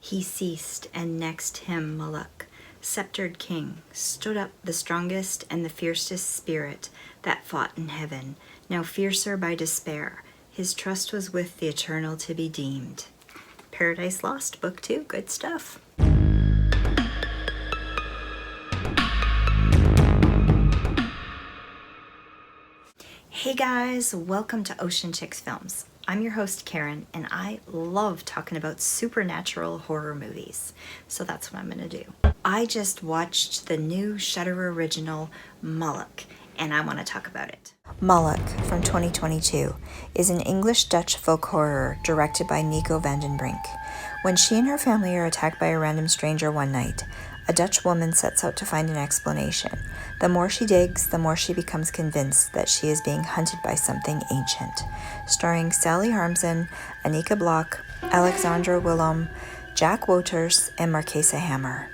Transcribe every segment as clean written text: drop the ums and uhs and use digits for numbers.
He ceased, and next him Moloch, sceptered king, stood up the strongest and the fiercest spirit that fought in heaven, now fiercer by despair. His trust was with the eternal to be deemed. Paradise Lost, Book 2, good stuff. Hey guys, welcome to Ocean Chicks Films. I'm your host Karen, and I love talking about supernatural horror movies, so that's what I'm gonna do. I just watched the new Shudder original, MOLOCH, and I want to talk about it. MOLOCH, from 2022, is an English-Dutch folk horror directed by Nico Van Den Brink. When she and her family are attacked by a random stranger one night, a Dutch woman sets out to find an explanation. The more she digs, the more she becomes convinced that she is being hunted by something ancient. Starring Sallie Harmsen, Anneke Blok, Alexandre Willaume, Wouterse and Markoesa Hamer.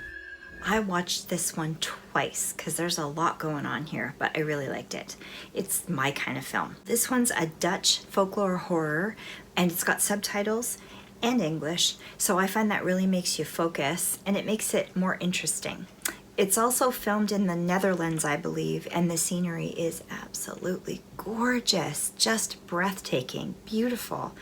I watched this one twice because there's a lot going on here, but I really liked it. It's my kind of film. This one's a Dutch folklore horror, and it's got subtitles and English, so I find that really makes you focus and it makes it more interesting. It's also filmed in the Netherlands, I believe, and the scenery is absolutely gorgeous, just breathtaking, beautiful.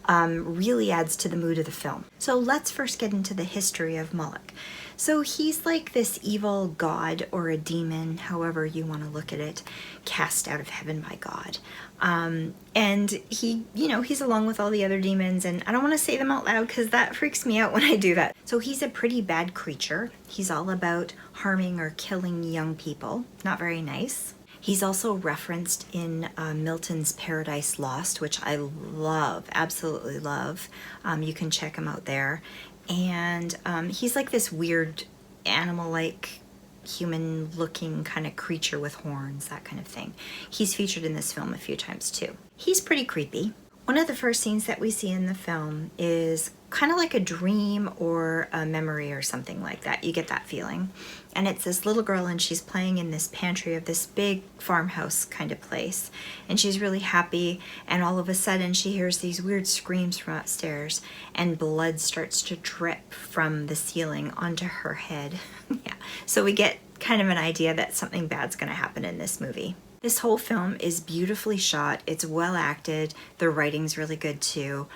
Really adds to the mood of the film. So let's first get into the history of Moloch. So he's like this evil god or a demon, however you want to look at it, cast out of heaven by God. And he, he's along with all the other demons, and I don't want to say them out loud because that freaks me out when I do that. So he's a pretty bad creature. He's all about harming or killing young people. Not very nice. He's also referenced in Milton's Paradise Lost, which I love, absolutely love. You can check him out there. And he's like this weird animal-like, human-looking kind of creature with horns, that kind of thing. He's featured in this film a few times too. He's pretty creepy. One of the first scenes that we see in the film is kind of like a dream or a memory or something like that. You get that feeling. And it's this little girl, and she's playing in this pantry of this big farmhouse kind of place. And she's really happy, and all of a sudden she hears these weird screams from upstairs, and blood starts to drip from the ceiling onto her head. Yeah. So we get kind of an idea that something bad's going to happen in this movie. This whole film is beautifully shot. It's well acted. The writing's really good too.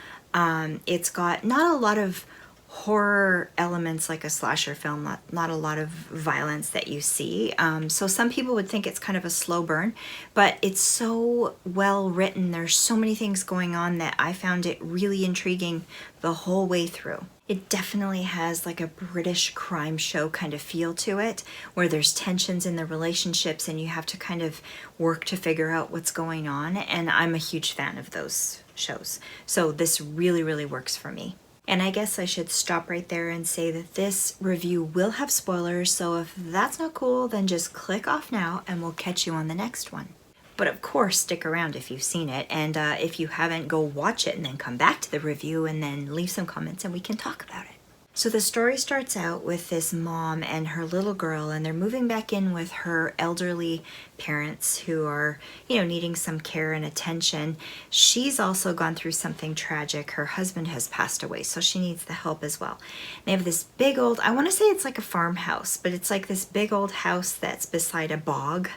It's got not a lot of horror elements like a slasher film, not a lot of violence that you see. So some people would think it's kind of a slow burn, but it's so well written. There's so many things going on that I found it really intriguing the whole way through. It definitely has like a British crime show kind of feel to it, where there's tensions in the relationships and you have to kind of work to figure out what's going on. And I'm a huge fan of those shows. So this really, really works for me. And I guess I should stop right there and say that this review will have spoilers. So if that's not cool, then just click off now and we'll catch you on the next one. But of course, stick around if you've seen it, and if you haven't, go watch it and then come back to the review and then leave some comments and we can talk about it. So the story starts out with this mom and her little girl, and they're moving back in with her elderly parents who are, needing some care and attention. She's also gone through something tragic. Her husband has passed away, so she needs the help as well. They have this big old, I want to say it's like a farmhouse, but it's like this big old house that's beside a bog.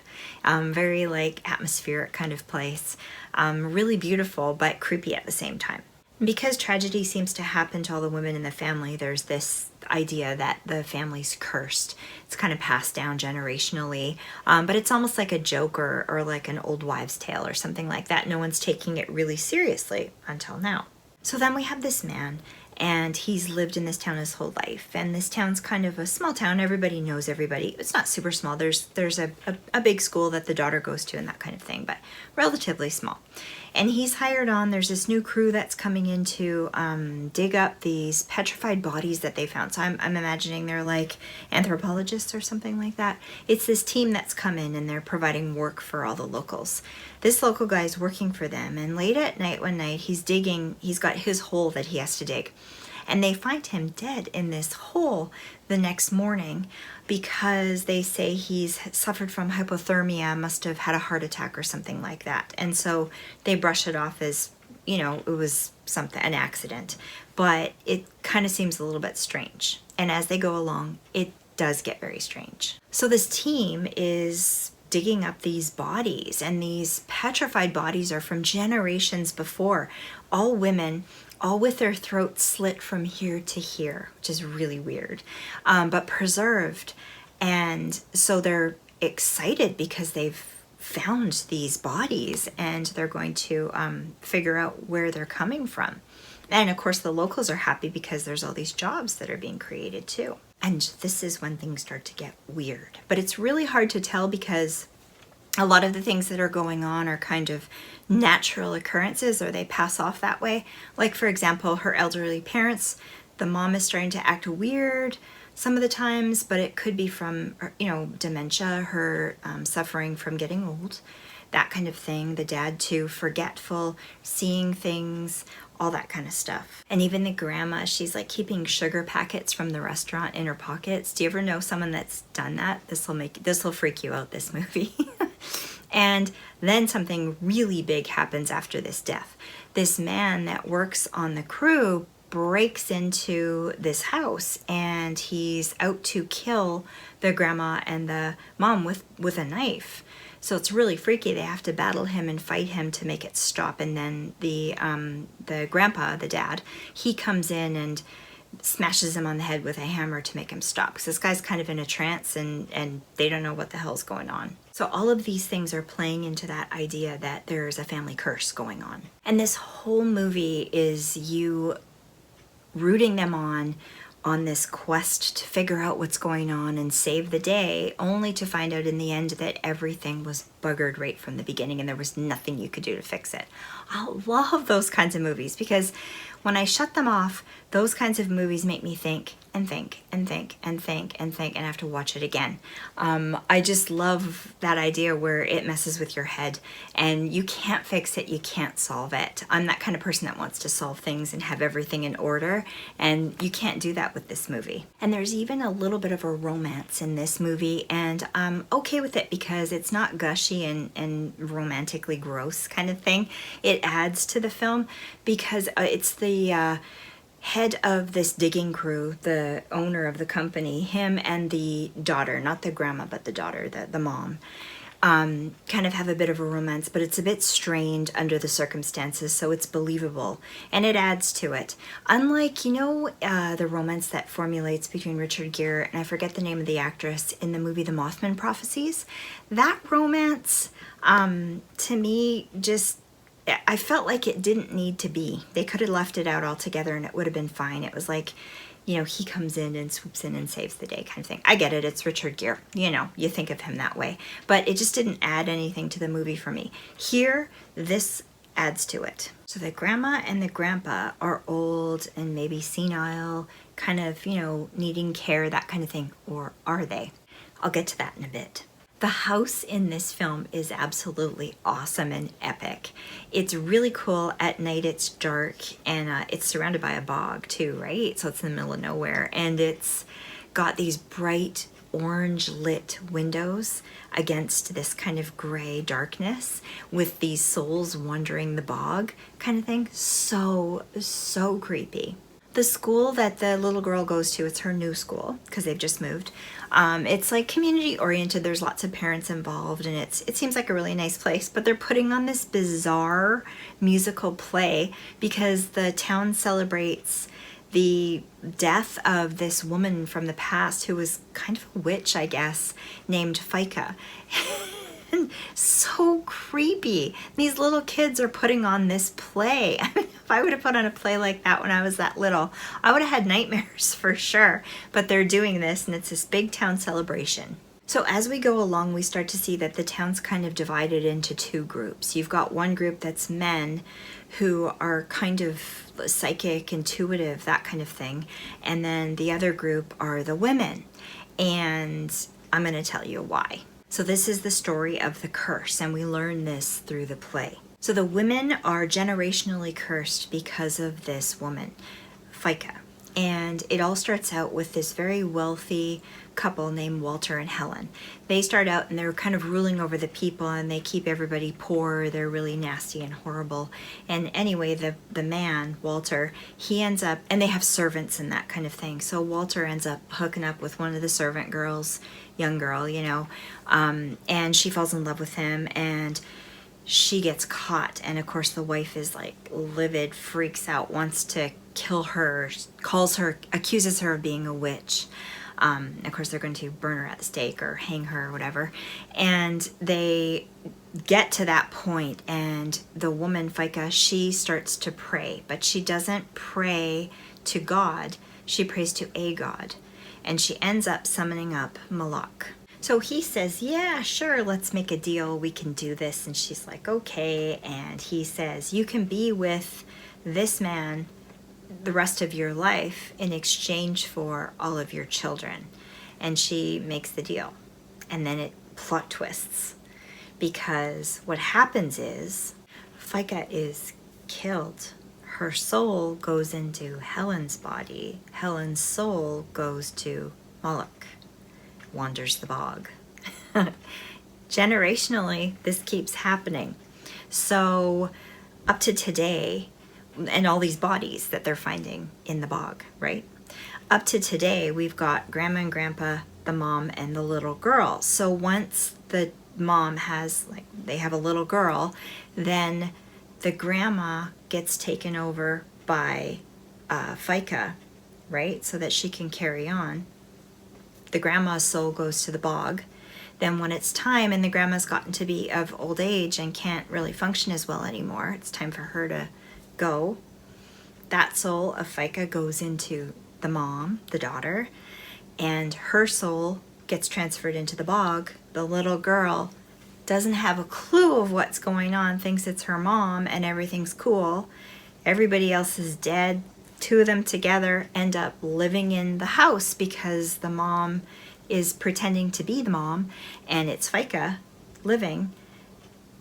Very like atmospheric kind of place. Really beautiful, but creepy at the same time. Because tragedy seems to happen to all the women in the family, there's this idea that the family's cursed. It's kind of passed down generationally, but it's almost like a joke or like an old wives' tale or something like that. No one's taking it really seriously until now. So then we have this man, and he's lived in this town his whole life. And this town's kind of a small town. Everybody knows everybody. It's not super small. There's a big school that the daughter goes to and that kind of thing, but relatively small. And he's hired on. There's this new crew that's coming in to dig up these petrified bodies that they found. So I'm imagining they're like anthropologists or something like that. It's this team that's come in, and they're providing work for all the locals. This local guy's working for them, and late at night one night he's digging. He's got his hole that he has to dig. And they find him dead in this hole the next morning because they say he's suffered from hypothermia, must have had a heart attack or something like that. And so they brush it off as, it was an accident. but it kind of seems a little bit strange. And as they go along, it does get very strange. So this team is digging up these bodies, and these petrified bodies are from generations before. All women, all with their throats slit from here to here, which is really weird, but preserved. And so they're excited because they've found these bodies, and they're going to figure out where they're coming from. And of course the locals are happy because there's all these jobs that are being created too. And this is when things start to get weird. But it's really hard to tell because a lot of the things that are going on are kind of natural occurrences, or they pass off that way. Like, for example, her elderly parents, the mom is starting to act weird some of the times, but it could be from, dementia, her suffering from getting old, that kind of thing. The dad too, forgetful, seeing things, all that kind of stuff. And even the grandma, she's like keeping sugar packets from the restaurant in her pockets. Do you ever know someone that's done that? This will freak you out, this movie. And then something really big happens after this death. This man that works on the crew breaks into this house, and he's out to kill the grandma and the mom with a knife. So it's really freaky. They have to battle him and fight him to make it stop. And then the grandpa, the dad, he comes in and smashes him on the head with a hammer to make him stop, because this guy's kind of in a trance, and they don't know what the hell's going on. So all of these things are playing into that idea that there's a family curse going on. And this whole movie is you rooting them on this quest to figure out what's going on and save the day, only to find out in the end that everything was buggered right from the beginning and there was nothing you could do to fix it. I love those kinds of movies, because when I shut them off, those kinds of movies make me think and think and think and think and think, and have to watch it again. I just love that idea where it messes with your head and you can't fix it, you can't solve it. I'm that kind of person that wants to solve things and have everything in order, and you can't do that with this movie. And there's even a little bit of a romance in this movie, and I'm okay with it because it's not gushy and romantically gross kind of thing. It adds to the film because it's the head of this digging crew, the owner of the company, him and the daughter, not the grandma, but the daughter, the mom, kind of have a bit of a romance, but it's a bit strained under the circumstances, so it's believable, and it adds to it. Unlike, the romance that formulates between Richard Gere and I forget the name of the actress in the movie The Mothman Prophecies, that romance, to me, I felt like it didn't need to be. They could have left it out altogether and it would have been fine. It was like, he comes in and swoops in and saves the day kind of thing. I get it, it's Richard Gere. You think of him that way. But it just didn't add anything to the movie for me. Here, this adds to it. So the grandma and the grandpa are old and maybe senile, kind of, needing care, that kind of thing. Or are they? I'll get to that in a bit. The house in this film is absolutely awesome and epic. It's really cool. At night it's dark, and it's surrounded by a bog too, right? So it's in the middle of nowhere, and it's got these bright orange lit windows against this kind of gray darkness with these souls wandering the bog kind of thing. So creepy. The school that the little girl goes to, it's her new school because they've just moved. It's like community oriented. There's lots of parents involved, and it seems like a really nice place, but they're putting on this bizarre musical play because the town celebrates the death of this woman from the past who was kind of a witch, I guess, named Fika. So creepy. These little kids are putting on this play. I mean, if I would have put on a play like that when I was that little, I would have had nightmares for sure. But they're doing this, and it's this big town celebration. So as we go along, we start to see that the town's kind of divided into two groups. You've got one group that's men who are kind of psychic, intuitive, that kind of thing. And then the other group are the women. And I'm going to tell you why. So this is the story of the curse, and we learn this through the play. So the women are generationally cursed because of this woman, Fika. And it all starts out with this very wealthy couple named Walter and Helen. They start out and they're kind of ruling over the people, and they keep everybody poor. They're really nasty and horrible. And anyway, the man, Walter, he ends up, and they have servants and that kind of thing. So Walter ends up hooking up with one of the servant girls, young girl, you know, and she falls in love with him, and she gets caught. And of course the wife is like livid, freaks out, wants to kill her, accuses her of being a witch. Of course they're going to burn her at the stake or hang her or whatever. And they get to that point, and the woman, Ficca, she starts to pray, but she doesn't pray to God, she prays to a god. And she ends up summoning up MOLOCH. So he says, yeah, sure, let's make a deal, we can do this. And she's like, okay. And he says, you can be with this man the rest of your life in exchange for all of your children. And she makes the deal. And then it plot twists, because what happens is Ficca is killed. Her soul goes into Helen's body. Helen's soul goes to MOLOCH, wanders the bog. Generationally, this keeps happening. So up to today, and all these bodies that they're finding in the bog, right? Up to today, we've got grandma and grandpa, the mom, and the little girl. So once the mom has, like, they have a little girl, then the grandma gets taken over by Ficca, right? So that she can carry on. The grandma's soul goes to the bog. Then when it's time and the grandma's gotten to be of old age and can't really function as well anymore, it's time for her to go. That soul of Ficca goes into the mom, the daughter, and her soul gets transferred into the bog. The little girl doesn't have a clue of what's going on, thinks it's her mom and everything's cool. Everybody else is dead. Two of them together end up living in the house because the mom is pretending to be the mom, and it's Ficca living,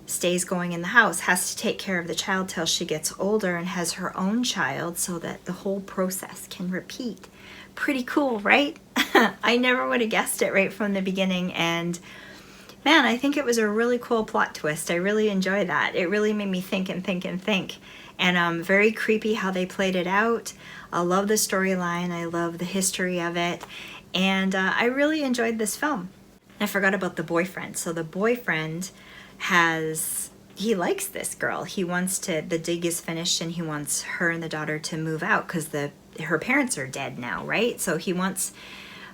stays going in the house, has to take care of the child till she gets older and has her own child so that the whole process can repeat. Pretty cool, right? I never would have guessed it right from the beginning, and man, I think it was a really cool plot twist. I really enjoy that. It really made me think and think and think. And very creepy how they played it out. I love the storyline. I love the history of it. And I really enjoyed this film. I forgot about the boyfriend. So the boyfriend he likes this girl. He wants to, the dig is finished and he wants her and the daughter to move out because her parents are dead now, right? So he wants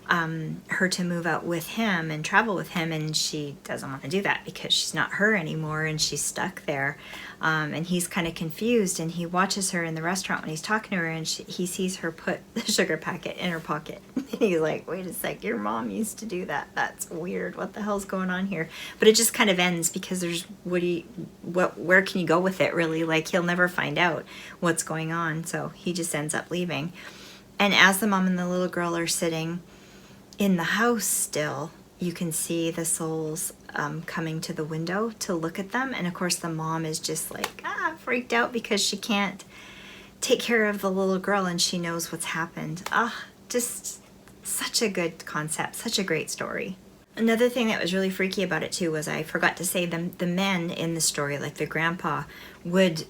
her to move out with him and travel with him, and she doesn't want to do that because she's not her anymore and she's stuck there. And he's kind of confused, and he watches her in the restaurant when he's talking to her, and he sees her put the sugar packet in her pocket. And he's like, wait a sec, your mom used to do that. That's weird. What the hell's going on here? But it just kind of ends because there's, where can you go with it, really? Like, he'll never find out what's going on. So he just ends up leaving. And as the mom and the little girl are sitting in the house still, you can see the souls coming to the window to look at them. And of course the mom is just like freaked out because she can't take care of the little girl and she knows what's happened. Just such a good concept, such a great story. Another thing that was really freaky about it too was I forgot to say the men in the story, like the grandpa, would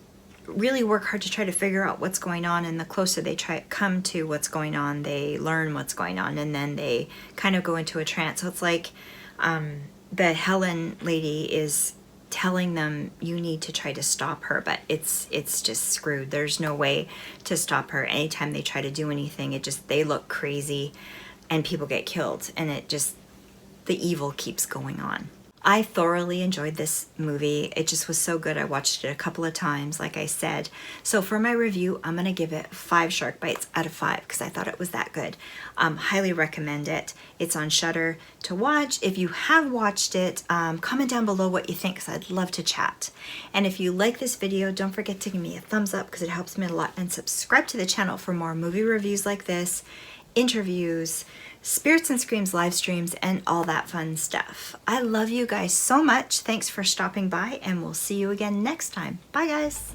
really work hard to try to figure out what's going on, and the closer they come to what's going on, they learn what's going on, and then they kind of go into a trance. So it's like the Helen lady is telling them, you need to try to stop her, but it's just screwed. There's no way to stop her. Anytime they try to do anything, they look crazy and people get killed, and the evil keeps going on. I thoroughly enjoyed this movie. It just was so good. I watched it a couple of times, like I said. So for my review, I'm going to give it 5 shark bites out of 5 because I thought it was that good. Highly recommend it. It's on Shudder to watch. If you have watched it, comment down below what you think because I'd love to chat. And if you like this video, don't forget to give me a thumbs up because it helps me a lot. And subscribe to the channel for more movie reviews like this, interviews, Spirits and Screams live streams, and all that fun stuff. I love you guys so much. Thanks for stopping by, and we'll see you again next time. Bye, guys.